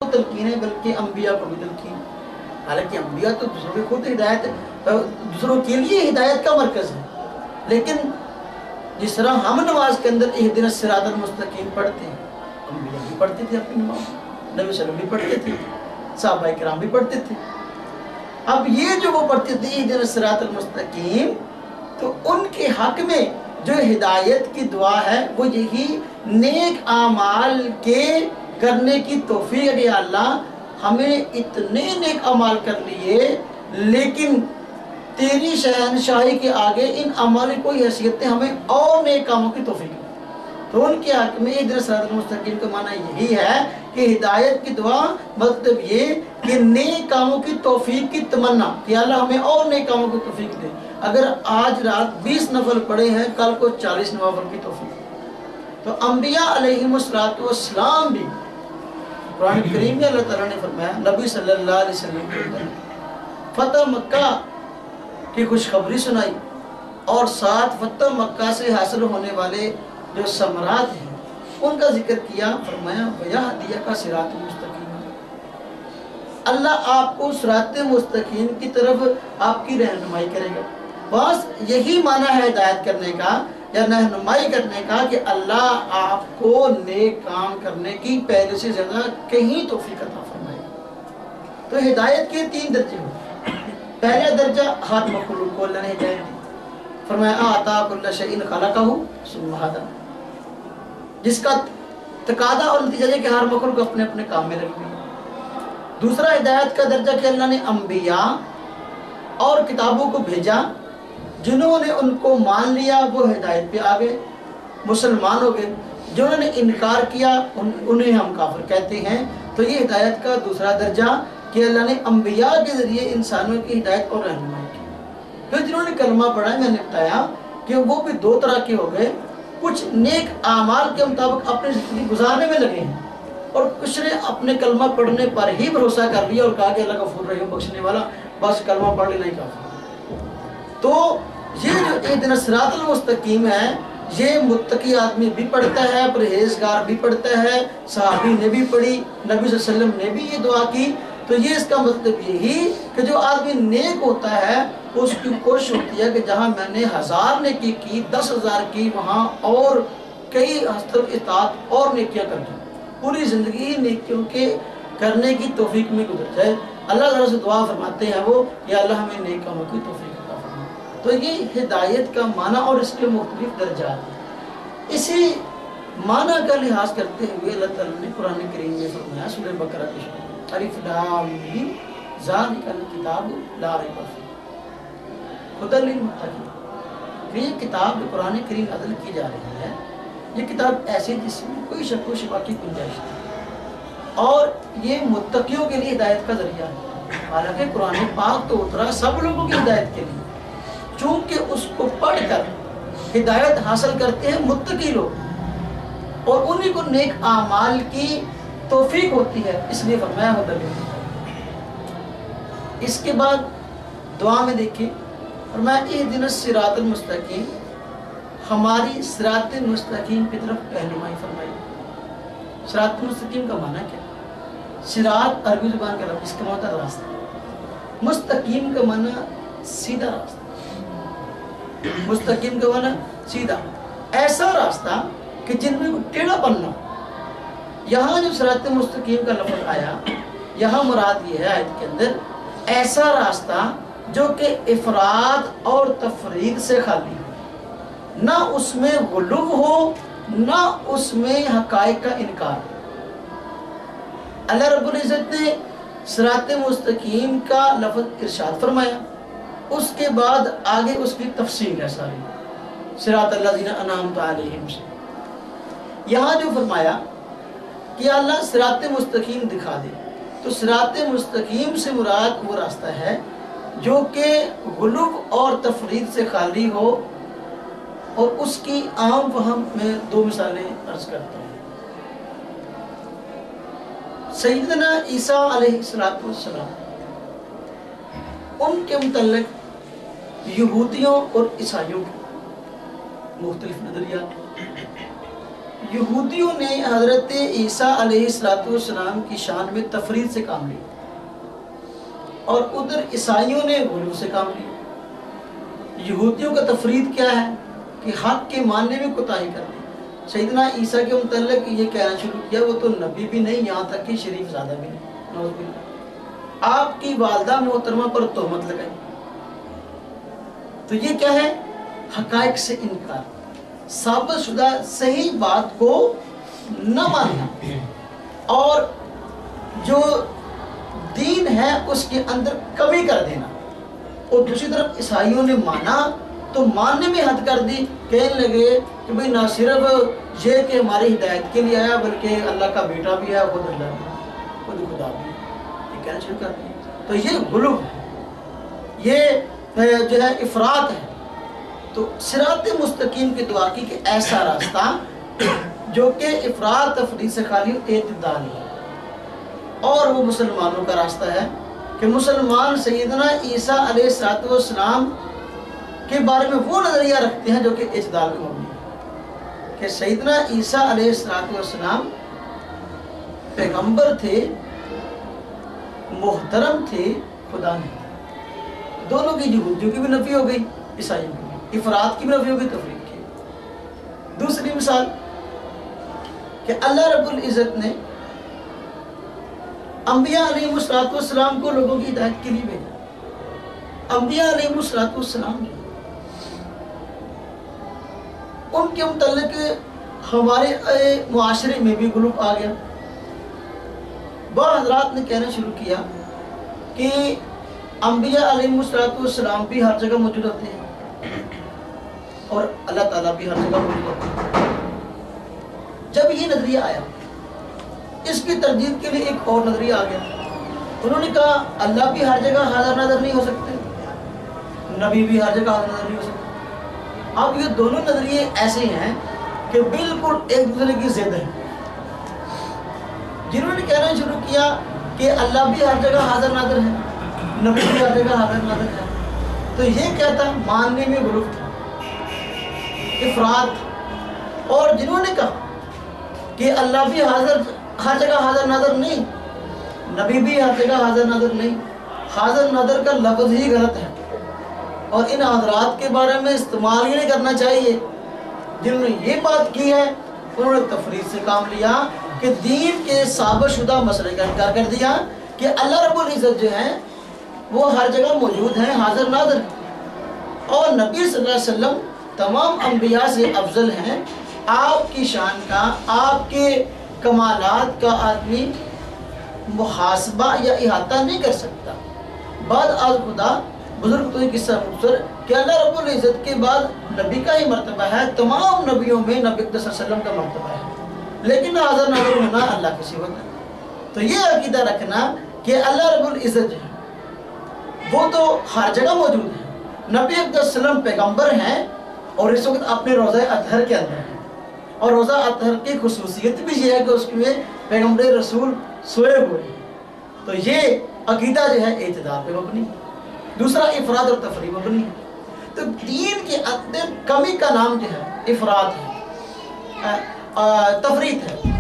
تلقین ہے بلکہ انبیاء کو بھی تلقین. حالانکہ انبیاء تو دوسروں کے خود ہدایت دوسروں کے لیے ہدایت کا مرکز ہے، لیکن جس طرح ہم نماز کے اندر اہدنا الصراط المستقیم پڑھتے ہیں، انبیاء بھی پڑھتے تھے اپنی نماز، نبی صلی اللہ علیہ وسلم بھی پڑھتے تھے، صحابہ کرام بھی پڑھتے تھے. اب یہ جو وہ پڑھتے تھے اہدنا الصراط المستقیم، تو ان کے حق میں جو ہدایت کی دعا ہے وہ یہی نیک اعمال کے کرنے کی توفیق ہے. یا اللہ ہمیں اتنے نیک اعمال کر لیے لیکن تیری شہنشاہی کے آگے ان اعمال کی کوئی حیثیت نہیں، ہمیں اور نیک کاموں کی توفیق ہے. تو ان کے حق میں اہدنا الصراط المستقیم کا معنی یہی ہے کہ ہدایت کی دعا مطلب یہ کہ نیک کاموں کی توفیق کی تمنا کہ اللہ ہمیں اور نیک کاموں کی توفیق دے. اگر آج رات 20 نفل پڑے ہیں، کل کو 40 نوافل کی توفیق. تو انبیاء علیہم السلام بھی قرآن کریم میں اللہ تعالیٰ نے فرمایا نبی صلی اللہ علیہ وسلم کے فتح مکہ کی خوشخبری سنائی اور ساتھ فتح مکہ سے حاصل ہونے والے جو ثمرات ہیں ان کا ذکر کیا. فرمایا وَيَهْدِيَكَ صِرَاطً مُسْتَقِيمًا، اللہ آپ کو صراط مستقیم کی طرف آپ کی رہنمائی کرے گا. بس یہی معنی ہے ہدایت کرنے کا یا رہنمائی کرنے کا کہ اللہ آپ کو نیک کام کرنے کی پہلے سے زیادہ کہیں توفیق عطا فرمائے. تو ہدایت کے 3 درجے ہوتے ہیں. پہلا درجہ ہر مخلوق کو اللہ نے ہدایت دی. فرمایا آتا کل شیء خلقہ ثم ہدی، جس کا تقاضا اور نتیجہ ہے کہ ہر مخلوق اپنے اپنے کام میں لگی ہوئی. دوسرا ہدایت کا درجہ کہ اللہ نے انبیاء اور کتابوں کو بھیجا، جنہوں نے ان کو مان لیا وہ ہدایت پہ آ گئے، مسلمان ہو گئے. جنہوں نے انکار کیا انہیں ہم کافر کہتے ہیں. تو یہ ہدایت کا دوسرا درجہ کہ اللہ نے انبیاء کے ذریعے انسانوں کی ہدایت اور رہنمائی کی. پھر جنہوں نے کلمہ پڑھا میں نے بتایا کہ وہ بھی 2 طرح کے ہو گئے. کچھ نیک اعمال کے مطابق اپنی زندگی گزارنے میں لگے ہیں اور کچھ نے اپنے کلمہ پڑھنے پر ہی بھروسہ کر لیا اور کہا کہ اللہ غفور رحیم بخشنے والا، بس کلمہ پڑھ لینا ہی کافی. تو یہ جو اہدنا الصراط المستقیم ہے یہ متقی آدمی بھی پڑھتا ہے، پرہیزگار بھی پڑھتا ہے، صحابی نے بھی پڑھی، نبی صلی اللہ علیہ وسلم نے بھی یہ دعا کی. تو یہ اس کا مطلب یہی کہ جو آدمی نیک ہوتا ہے اس کی کوشش ہوتی ہے کہ جہاں میں نے 1000 نیکی کی 10,000 کی وہاں اور کئی حسب اطاعت اور نیکیاں کر دوں، پوری زندگی نیکیوں کے کرنے کی توفیق میں گزر جائے. اللہ تعالیٰ سے دعا فرماتے ہیں وہ کہ اللہ ہمیں نیک کاموں کی توفیق عطا فرما. تو یہ ہدایت کا معنی اور اس کے مختلف درجات ہیں. اسی معنی کا لحاظ کرتے ہوئے اللہ تعالیٰ نے قرآن کریم میں فرمایا سورہ بقرہ کے شروع الف لام میم ذالک الکتاب لا ریب فیہ ھدی للمتقین. کہ یہ کتاب جو قرآن کریم نازل کی جا رہی ہے یہ کتاب ایسی جس میں کوئی شک و شبہ کی گنجائش نہیں اور یہ متقیوں کے لیے ہدایت کا ذریعہ ہے. حالانکہ قرآن پاک تو اترا سب لوگوں کی ہدایت کے لیے، چونکہ اس کو پڑھ کر ہدایت حاصل کرتے ہیں متقی لوگ اور انہی کو نیک اعمال کی توفیق ہوتی ہے، اس لیے فرمایا ھدی للمتقین. اس کے بعد دعا میں دیکھیں فرمایا اہدنا الصراط المستقیم، ہماری صراط مستقیم کی طرف رہنمائی فرمائی. صراط مستقیم کا معنی کیا؟ صراط عربی زبان کا لفظ، اس کا معنی راستہ، مستقیم کا معنی سیدھا راستہ. مستقیم کا معنی سیدھا، ایسا راستہ کہ جن میں کوئی ٹیڑھا پن نہ ہو. یہاں جو صراط مستقیم کا لفظ آیا یہاں مراد یہ ہے آیت کے اندر ایسا راستہ جو کہ افراد اور تفرید سے خالی ہو، نہ اس میں غلو ہو نہ اس میں حقائق کا انکار ہو. اللہ رب العزت نے صراط مستقیم کا لفظ ارشاد فرمایا، اس کے بعد آگے اس کی تفصیل ہے ساری صراط الذین انعمت علیہم سے. یہاں جو فرمایا کہ اللہ صراط مستقیم دکھا دے، تو صراط مستقیم سے مراد وہ راستہ ہے جو کہ غلو اور تفرید سے خالی ہو. اور اس کی عام فہم میں 2 مثالیں عرض کرتا ہوں. سیدنا عیسیٰ علیہ السلام ان کے متعلق یہودیوں اور عیسائیوں کے مختلف نظریات. یہودیوں نے حضرت عیسیٰ علیہ السلام کی شان میں تفرید سے کام لیا اور ادھر عیسائیوں نے غلو سے کام لیا۔ یہودیوں کا تفرید کیا ہے کہ حق کے ماننے میں کوتاہی کر دی۔ سیدنا عیسیٰ کے متعلق یہ کہنا شروع کیا وہ تو نبی بھی نہیں، یہاں تک کہ شریف زادہ بھی نہیں، نعوذ باللہ۔ آپ کی والدہ محترمہ پر تہمت لگائی، تو یہ کیا ہے؟ حقائق سے انکار، ثابت شدہ صحیح بات کو نہ ماننا، اور جو دین ہے اس کے اندر کمی کر دینا۔ اور دوسری طرف عیسائیوں نے مانا تو ماننے میں حد کر دی، کہنے لگے کہ بھئی نہ صرف یہ کہ ہماری ہدایت کے لیے آیا بلکہ اللہ کا بیٹا بھی ہے، خود اللہ بھی ہے، خود خدا بھی ہے، یہ کہنا شروع کر دیا۔ تو یہ غلو ہے، یہ جو ہے افراط ہے۔ تو صراط مستقیم کی دعا کی کہ ایسا راستہ جو کہ افراط تفریط سے خالی اعتدال ہے، اور وہ مسلمانوں کا راستہ ہے کہ مسلمان سیدنا عیسیٰ علیہ السلام کے بارے میں وہ نظریہ رکھتے ہیں جو کہ اعتدال پہ مبنی ہے، کہ سیدنا عیسیٰ علیہ السلام پیغمبر تھے، محترم تھے، خدا نہیں تھے۔ دونوں کی، یہودیوں کی بھی نفی ہو گئی، عیسائیوں کی بھی، افراد کی بھی نفی ہو گئی، تفریق کی۔ دوسری مثال کہ اللہ رب العزت نے انبیاء علیہ السلام کو لوگوں کی ہدایت کے لیے بھیجا۔ انبیاء علیہ السلام ان کے متعلق ہمارے معاشرے میں بھی غلو آ گیا۔ بعض حضرات نے کہنا شروع کیا کہ انبیاء علیہ السلام بھی ہر جگہ موجود ہوتے ہیں اور اللہ تعالیٰ بھی ہر جگہ موجود ہوتے ہیں۔ جب یہ نظریہ آیا، اس کی تردید کے لیے ایک اور نظریہ آ گیا۔ انہوں نے کہا اللہ بھی ہر جگہ حاضر ناظر نہیں ہو سکتے، نبی بھی ہر جگہ حاضر ناظر نہیں ہو سکتے۔ اب یہ دونوں نظریے ایسے ہیں کہ بالکل ایک دوسرے کی ضد ہیں۔ جنہوں نے کہنا شروع کیا کہ اللہ بھی ہر جگہ حاضر ناظر ہے، نبی بھی ہر جگہ حاضر ناظر ہے، تو یہ کہتا ماننے میں غلو تھا، افراد۔ اور جنہوں نے کہا کہ اللہ بھی ہر جگہ حاضر ناظر نہیں، نبی بھی ہر جگہ حاضر ناظر نہیں، حاضر ناظر کا لفظ ہی غلط ہے اور ان حضرات کے بارے میں استعمال ہی نہیں کرنا چاہیے۔ جنہوں نے یہ بات کی ہے انہوں نے تفریط سے کام لیا کہ دین کے ثابت شدہ مسئلے کا انکار کر دیا کہ اللہ رب العزت جو ہیں وہ ہر جگہ موجود ہیں، حاضر ناظر ہیں، اور نبی صلی اللہ علیہ وسلم تمام انبیاء سے افضل ہیں۔ آپ کی شان کا، آپ کے کمالات کا آدمی محاسبہ یا احاطہ نہیں کر سکتا۔ بعد از خدا بزرگ تو یہ قصہ مختصر کہ اللہ رب العزت کے بعد نبی کا ہی مرتبہ ہے، تمام نبیوں میں نبی صلی اللہ علیہ وسلم کا مرتبہ ہے، لیکن حاضر ناظر ہونا اللہ کی صفت ہے۔ تو یہ عقیدہ رکھنا کہ اللہ رب العزت جو ہے وہ تو ہر جگہ موجود ہے، نبی صلی اللہ علیہ وسلم پیغمبر ہیں اور اس وقت اپنے روضہ اطہر کے اندر ہیں، اور روضہ اطہر کی خصوصیت بھی یہ ہے کہ اس میں پیغمبر رسول سوئے ہوئے ہیں۔ تو یہ عقیدہ جو ہے اعتدال پہ مبنی ہے، دوسرا افراد اور تفریق مبنی ہے۔ تو دین کے اندر کمی کا نام جو ہے افراد ہے، تفریط ہے۔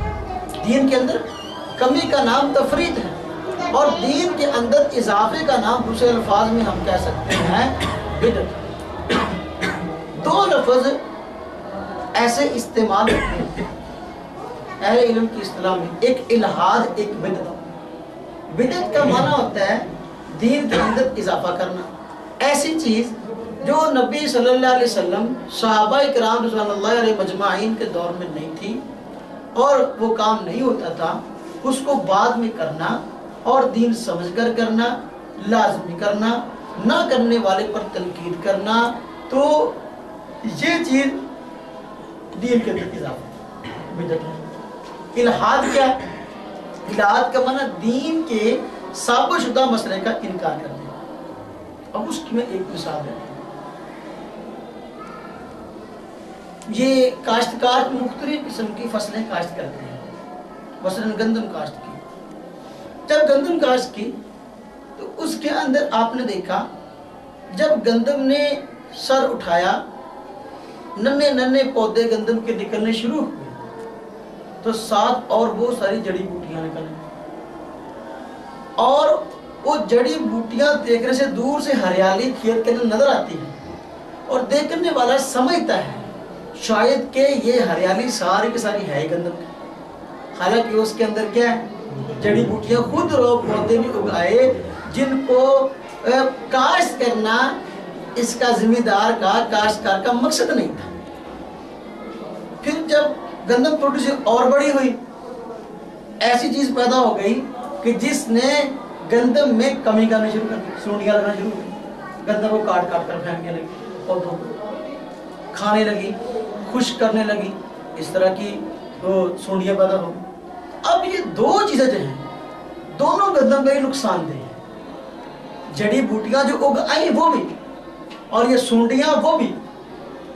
دین کے اندر کمی کا نام تفریط ہے، اور دین کے اندر اضافے کا نام دوسرے الفاظ میں ہم کہہ سکتے ہیں بدعت۔ دو لفظ ایسے استعمال ہوتے ہیں اہل علم کی اصطلاح میں، ایک الحاد، ایک بدعت۔ بدعت کا معنی ہوتا ہے دین کے اندر اضافہ کرنا، ایسی چیز جو نبی صلی اللہ علیہ وسلم، صحابہ کرام رضوان اللہ علیہ مجمعین کے دور میں نہیں تھی اور وہ کام نہیں ہوتا تھا، اس کو بعد میں کرنا اور دین سمجھ کر کرنا، لازمی کرنا، نہ کرنے والے پر تنقید کرنا، تو یہ چیز دین کے اندر اضافہ بدعت ہے۔ الحاد کیا ہے؟ الحاد کا معنی دین کے ثابت شدہ مسئلے کا انکار کر دیا۔ اب اس کی میں ایک مثال ہے، یہ کاشتکار مختلف قسم کی فصلیں کاشت کرتے ہیں، مثلا گندم کاشت کی۔ جب گندم کاشت کی تو اس کے اندر آپ نے دیکھا جب گندم نے سر اٹھایا، ننے ننے پودے گندم کے نکلنے شروع ہوئے، تو ساتھ اور بہت ساری جڑی بوٹیاں نکلیں، اور وہ جڑی بوٹیاں دیکھنے سے دور سے ہریالی کھیت کے اندر نظر آتی ہے، اور دیکھنے والا سمجھتا ہے شاید کہ یہ ہریالی ساری کی ساری ہے گندم کی، حالانکہ اس کے اندر کیا ہے؟ جڑی بوٹیاں خود لوگ پودے بھی اگائے جن کو کاشت کرنا اس کا ذمہ دار کا کاشتکار کا مقصد نہیں تھا۔ پھر جب گندم تھوڑی سی اور بڑی ہوئی، ایسی چیز پیدا ہو گئی کہ جس نے گندم میں کمی کرنی شروع کر دی، سونڈیاں لگنا شروع ہو گئی، گندم کو کاٹ کاٹ کر پھینکنے لگی، پودوں کو کھانے لگی، خشک کرنے لگی، اس طرح کی سونڈیاں پیدا ہو گئی۔ اب یہ دو چیزیں جو ہیں دونوں گندم کا ہی نقصان دہ ہیں، جڑی بوٹیاں جو اگ آئیں وہ بھی اور یہ سونڈیاں وہ بھی،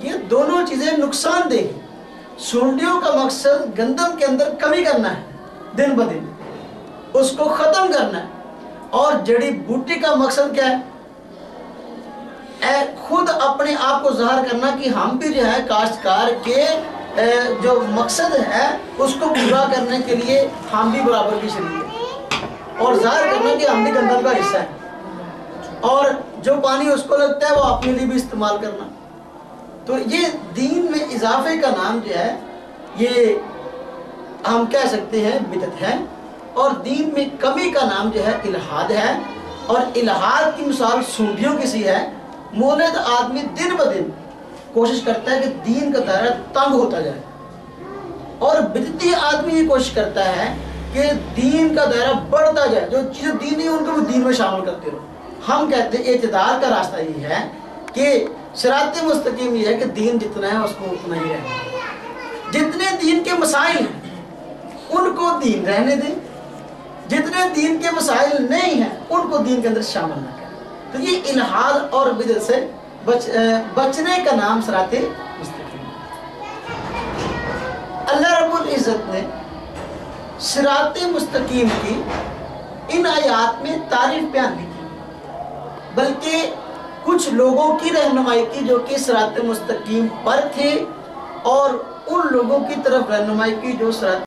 یہ دونوں چیزیں نقصان دہ ہیں۔ سونڈیوں کا مقصد گندم کے اندر کمی کرنا ہے، دن بدن اس کو ختم کرنا ہے، اور جڑی بوٹی کا مقصد کیا ہے؟ خود اپنے آپ کو ظاہر کرنا کہ ہم بھی جو ہے کاشتکار کے جو مقصد ہے اس کو پورا کرنے کے لیے ہم بھی برابر کی شریک ہیں، اور ظاہر کرنا کہ ہم بھی گندم کا حصہ ہیں، اور جو پانی اس کو لگتا ہے وہ اپنے لیے بھی استعمال کرنا۔ تو یہ دین میں اضافے کا نام جو ہے یہ ہم کہہ سکتے ہیں بدعت ہے، اور دین میں کمی کا نام جو ہے الحاد ہے، اور الحاد کی مثال سونڈیوں کی سی ہے۔ مولد آدمی دن بدن کوشش کرتا ہے کہ دین کا دائرہ تنگ ہوتا جائے، اور بدعتی آدمی یہ کوشش کرتا ہے کہ دین کا دائرہ بڑھتا جائے، جو چیزیں دین نہیں ان کو بھی دین میں شامل کرتے رہو۔ ہم کہتے ہیں اعتدال کا راستہ یہ ہے کہ صراط مستقیم یہ ہے کہ دین جتنا ہے اس کو اتنا ہی رہنا، جتنے دین کے مسائل ہیں ان کو دین رہنے دیں، جتنے دین کے مسائل نہیں ہیں ان کو دین کے اندر شامل نہ کریں۔ تو یہ الحاد اور بدعت سے بچنے کا نام صراط مستقیم ہے۔ اللہ رب العزت نے صراط مستقیم کی ان آیات میں تعریف بیان نہیں کی، بلکہ کچھ لوگوں کی رہنمائی کی جو کہ صراط مستقیم پر تھے، اور ان لوگوں کی طرف رہنمائی کی جو صراط